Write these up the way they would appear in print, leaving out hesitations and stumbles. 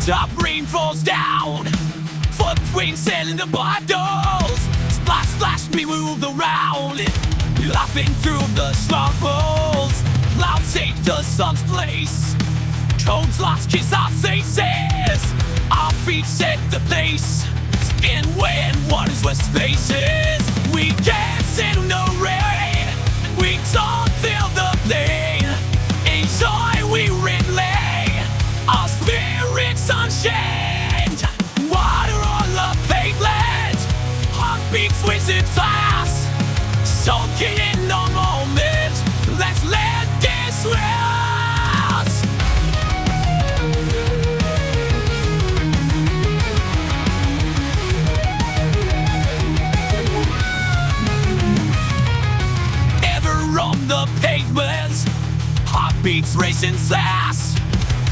top rain falls down, footprints in the bottles. Splash, splash, we move around, laughing through the slumbles. Clouds take the sun's place, cones lost kiss our faces. Our feet set the pace, skin wet and waters where spaces. We dance in the rain, we don't feel the pain. In joy we relay, our spirits unchained. Water on the pavement, heartbeats whizzing fast, soaking in the moment. Let's let this rest. Ever on the pavement, heartbeats racing fast,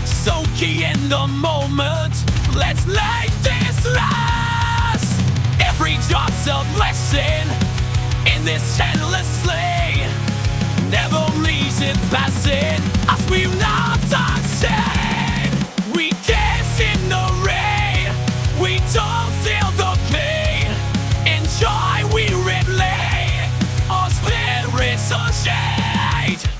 soaking in the moment. Let's let this last. Every job's a blessing in this endless sleigh, never leaves it passing as we not unseen. We dance in the rain, we don't feel the pain. In joy we relay, our spirits unchained.